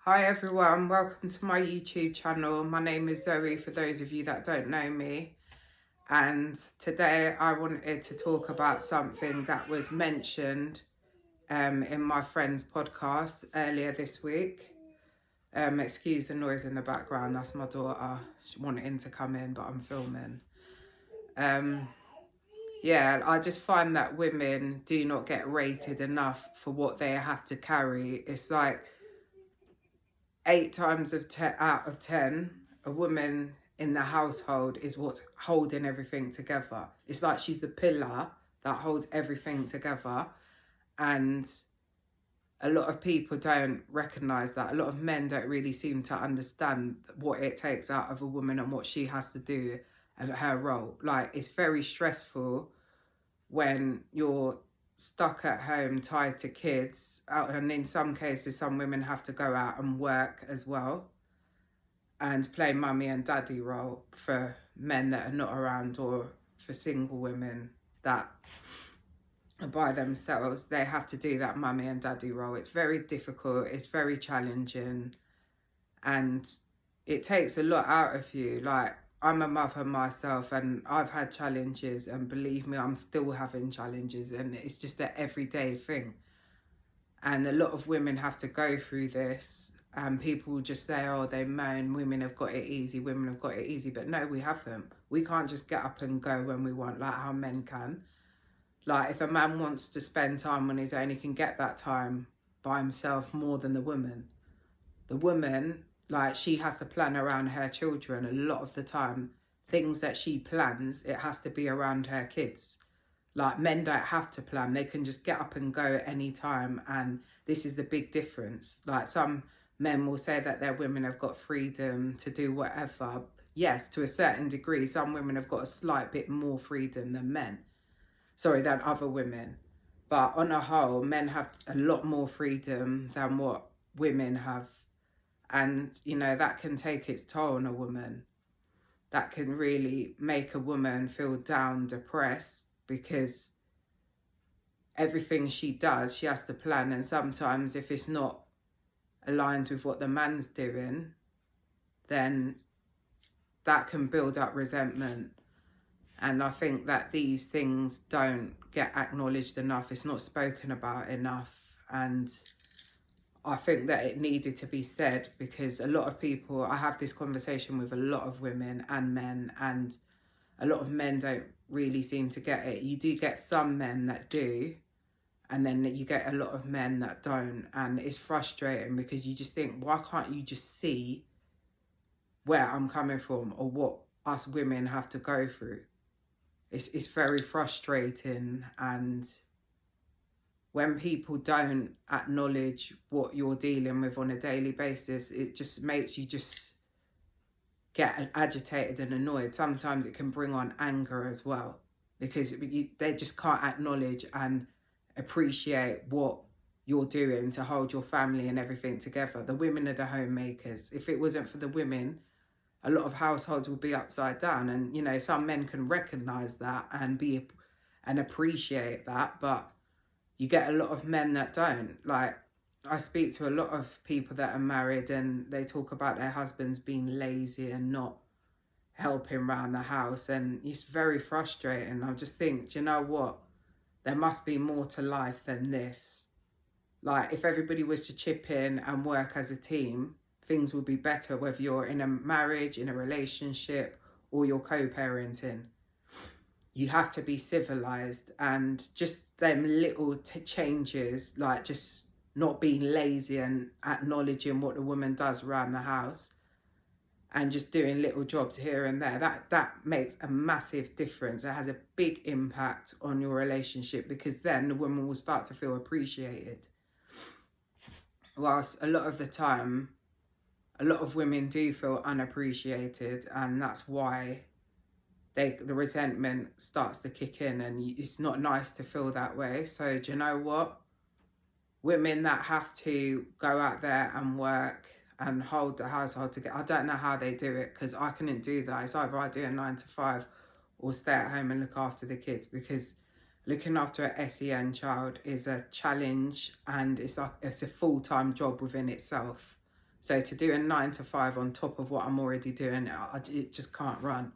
Hi everyone, welcome to my YouTube channel. My name is Zoe for those of you that don't know me, and today I wanted to talk about something that was mentioned in my friend's podcast earlier this week. Excuse the noise in the background, that's my daughter. She wanting to come in but I'm filming. Yeah, I just find that women do not get rated enough for what they have to carry. It's like 8 times out of 10, a woman in the household is what's holding everything together. It's like she's the pillar that holds everything together. And a lot of people don't recognize that. A lot of men don't really seem to understand what it takes out of a woman and what she has to do and her role. Like, it's very stressful when you're stuck at home tied to kids, and in some cases some women have to go out and work as well and play mummy and daddy role for men that are not around, or for single women that are by themselves. They have to do that mummy and daddy role. It's very difficult, it's very challenging, and it takes a lot out of you. Like, I'm a mother myself and I've had challenges, and believe me, I'm still having challenges, and it's just an everyday thing. And a lot of women have to go through this, and people just say, oh, they moan, women have got it easy, women have got it easy. But no, we haven't. We can't just get up and go when we want, like how men can. Like, if a man wants to spend time on his own, he can get that time by himself more than the woman. The woman, like, she has to plan around her children a lot of the time. Things that she plans, it has to be around her kids. Like, men don't have to plan, they can just get up and go at any time. And this is the big difference. Like, some men will say that their women have got freedom to do whatever. Yes, to a certain degree, some women have got a slight bit more freedom than than other women. But on a whole, men have a lot more freedom than what women have. And, you know, that can take its toll on a woman. That can really make a woman feel down, depressed, because everything she does, she has to plan. And sometimes if it's not aligned with what the man's doing, then that can build up resentment. And I think that these things don't get acknowledged enough. It's not spoken about enough. And I think that it needed to be said, because a lot of people, I have this conversation with a lot of women and men, and a lot of men don't really seem to get it. You do get some men that do, and then you get a lot of men that don't. And it's frustrating, because you just think, why can't you just see where I'm coming from, or what us women have to go through? It's very frustrating. And when people don't acknowledge what you're dealing with on a daily basis, it just makes you just get agitated and annoyed. Sometimes it can bring on anger as well, because they just can't acknowledge and appreciate what you're doing to hold your family and everything together. The women are the homemakers. If it wasn't for the women, a lot of households would be upside down. And, you know, some men can recognize that and appreciate that, but you get a lot of men that don't. Like, I speak to a lot of people that are married, and they talk about their husbands being lazy and not helping around the house, and it's very frustrating. I just think, do you know what? There must be more to life than this. Like, if everybody was to chip in and work as a team, things would be better, whether you're in a marriage, in a relationship, or you're co-parenting. You have to be civilized, and just them little changes, like just not being lazy and acknowledging what the woman does around the house, and just doing little jobs here and there, that makes a massive difference. It has a big impact on your relationship, because then the woman will start to feel appreciated. Whilst a lot of the time, a lot of women do feel unappreciated, and that's why the resentment starts to kick in, and it's not nice to feel that way. So do you know what? Women that have to go out there and work and hold the household together, I don't know how they do it, because I couldn't do that. It's either I do a 9 to 5 or stay at home and look after the kids, because looking after an SEN child is a challenge, and it's a full-time job within itself. So to do a 9 to 5 on top of what I'm already doing, it just can't run.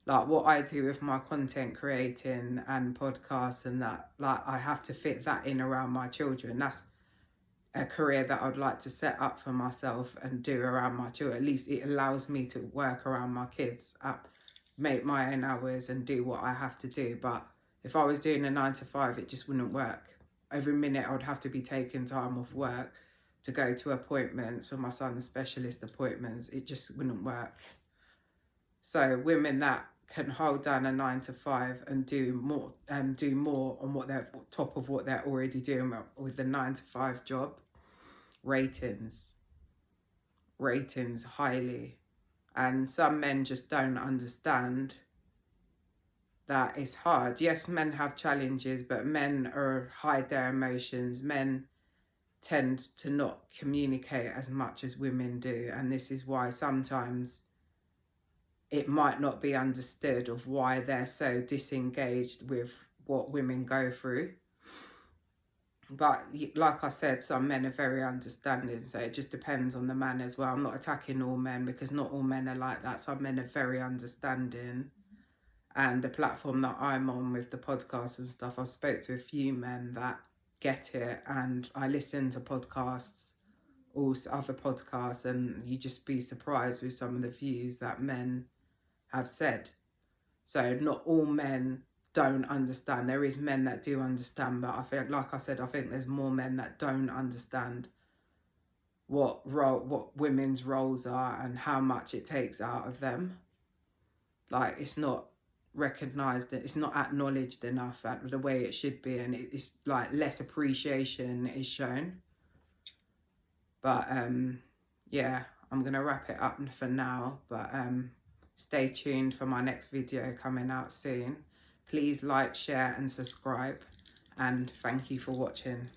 Like what I do with my content creating and podcasts and that, like I have to fit that in around my children. That's a career that I'd like to set up for myself and do around my children. At least it allows me to work around my kids, make my own hours and do what I have to do. But if I was doing a 9 to 5, it just wouldn't work. Every minute I would have to be taking time off work to go to appointments for my son's specialist appointments. It just wouldn't work. So women that can hold down a 9 to 5 and do more on what they're top of what they're already doing with the 9 to 5 job, ratings highly. And some men just don't understand that it's hard. Yes, men have challenges, but men hide their emotions. Men tend to not communicate as much as women do, and this is why sometimes it might not be understood of why they're so disengaged with what women go through. But like I said, some men are very understanding, so it just depends on the man as well. I'm not attacking all men, because not all men are like that. Some men are very understanding, and the platform that I'm on with the podcast and stuff, I've spoke to a few men that get it, and I listen to podcasts, also other podcasts, and you just be surprised with some of the views that men have said. So not all men don't understand. There is men that do understand, but I think, like I said, I think there's more men that don't understand what women's roles are and how much it takes out of them. Like, it's not recognised, it's not acknowledged enough at the way it should be, and it's like less appreciation is shown. But yeah, I'm gonna wrap it up for now, but stay tuned for my next video coming out soon. Please like, share and subscribe, and thank you for watching.